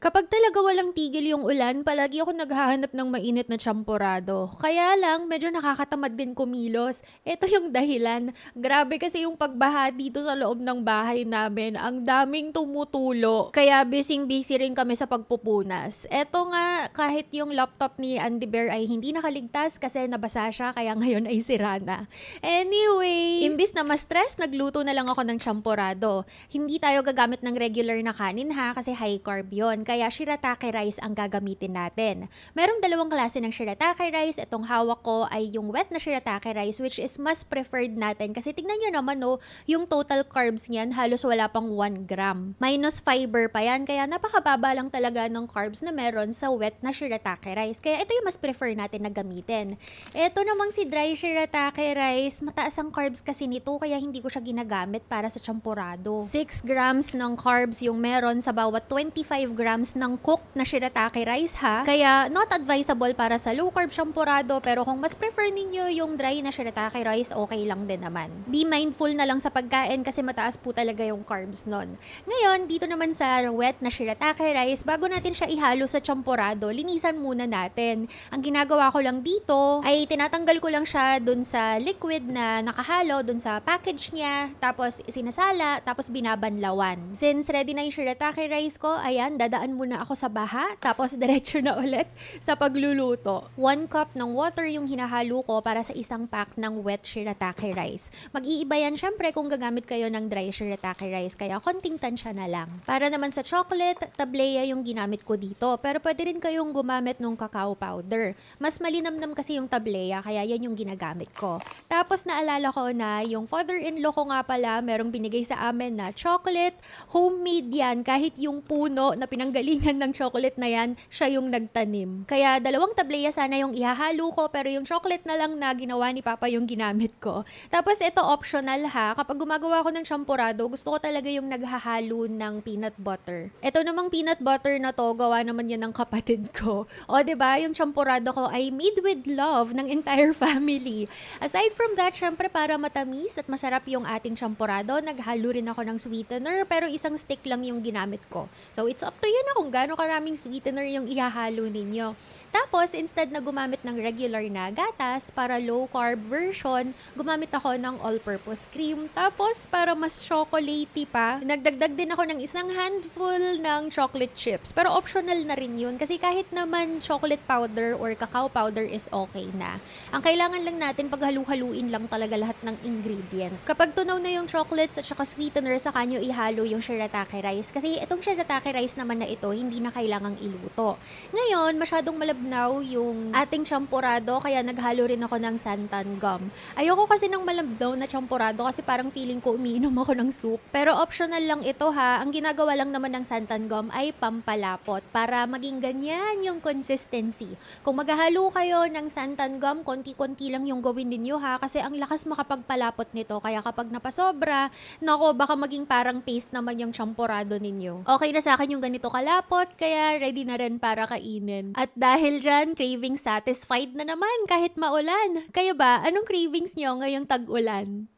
Kapag talaga walang tigil yung ulan, palagi ako naghahanap ng mainit na tsamporado. Kaya lang, medyo nakakatamad din kumilos. Ito yung dahilan. Grabe kasi yung pagbaha dito sa loob ng bahay namin. Ang daming tumutulo. Kaya busy-busy rin kami sa pagpupunas. Ito nga, kahit yung laptop ni Andy Bear ay hindi nakaligtas kasi nabasa siya, kaya ngayon ay sira na. Anyway, imbis na ma-stress, nagluto na lang ako ng tsamporado. Hindi tayo gagamit ng regular na kanin ha, kasi high carb yun. Kaya shirataki rice ang gagamitin natin. Merong dalawang klase ng shirataki rice. Itong hawak ko ay yung wet na shirataki rice, which is mas preferred natin. Kasi tignan nyo naman yung total carbs niyan halos wala pang 1 gram. Minus fiber pa yan. Kaya napakababa lang talaga ng carbs na meron sa wet na shirataki rice. Kaya ito yung mas prefer natin na gamitin. Ito namang si dry shirataki rice, mataas ang carbs kasi nito kaya hindi ko siya ginagamit para sa champurrado. 6 grams ng carbs yung meron sa bawat 25 grams ng cooked na shirataki rice ha. Kaya not advisable para sa low carb champurrado, pero kung mas prefer ninyo yung dry na shirataki rice, okay lang din naman. Be mindful na lang sa pagkain kasi mataas po talaga yung carbs nun. Ngayon, dito naman sa wet na shirataki rice, bago natin siya ihalo sa champurrado, linisan muna natin. Ang ginagawa ko lang dito ay tinatanggal ko lang siya dun sa liquid na nakahalo dun sa package niya, tapos sinasala, tapos binabanlawan. Since ready na yung shirataki rice ko, ayan, dadaan muna ako sa baha, tapos diretso na ulit sa pagluluto. 1 cup ng water yung hinahalo ko para sa isang pack ng wet shirataki rice. Mag-iiba yan syempre kung gagamit kayo ng dry shirataki rice, kaya konting tansya na lang. Para naman sa chocolate, tableya yung ginamit ko dito, pero pwede rin kayong gumamit ng cacao powder. Mas malinamnam kasi yung tableya, kaya yan yung ginagamit ko. Tapos naalala ko na yung father-in-law ko nga pala, merong binigay sa amin na chocolate, homemade yan, kahit yung puno na pinanggalingan ng chocolate na yan, siya yung nagtanim. Kaya 2 tableya sana yung ihahalo ko, pero yung chocolate na lang na ginawa ni Papa yung ginamit ko. Tapos ito optional ha, kapag gumagawa ko ng champurrado, gusto ko talaga yung naghahalo ng peanut butter. Ito namang peanut butter na to, gawa naman yan ng kapatid ko. O diba, yung champurrado ko ay made with love ng entire family. Aside from that, syempre para matamis at masarap yung ating champurrado, naghalo rin ako ng sweetener, pero isang stick lang yung ginamit ko. So it's up to you na kung gaano karaming sweetener yung ihahalo ninyo. Tapos, instead na gumamit ng regular na gatas, para low carb version, gumamit ako ng all-purpose cream. Tapos, para mas chocolatey pa, nagdagdag din ako ng isang handful ng chocolate chips. Pero optional na rin yun, kasi kahit naman chocolate powder or cacao powder is okay na. Ang kailangan lang natin, paghalu-haluin lang talaga lahat ng ingredient. Kapag tunaw na yung chocolates at saka sweetener, saka nyo ihalo yung shirataki rice. Kasi itong shirataki rice naman na ito, hindi na kailangang iluto. Ngayon, masyadong malabnaw yung ating champurrado, kaya naghalo rin ako ng santan gum. Ayoko kasi ng malabnaw na champurrado kasi parang feeling ko umiinom ako ng soup. Pero optional lang ito ha. Ang ginagawa lang naman ng santan gum ay pampalapot para maging ganyan yung consistency. Kung maghahalo kayo ng santan gum, konti-konti lang yung gawin ninyo ha, kasi ang lakas makapagpalapot nito. Kaya kapag napasobra, nako, baka maging parang paste naman yung champurrado ninyo. Okay na sa akin yung ganito kalapot, kaya ready na rin para kainin. At dahil dyan, craving satisfied na naman kahit maulan. Kayo ba, anong cravings nyo ngayong tag-ulan?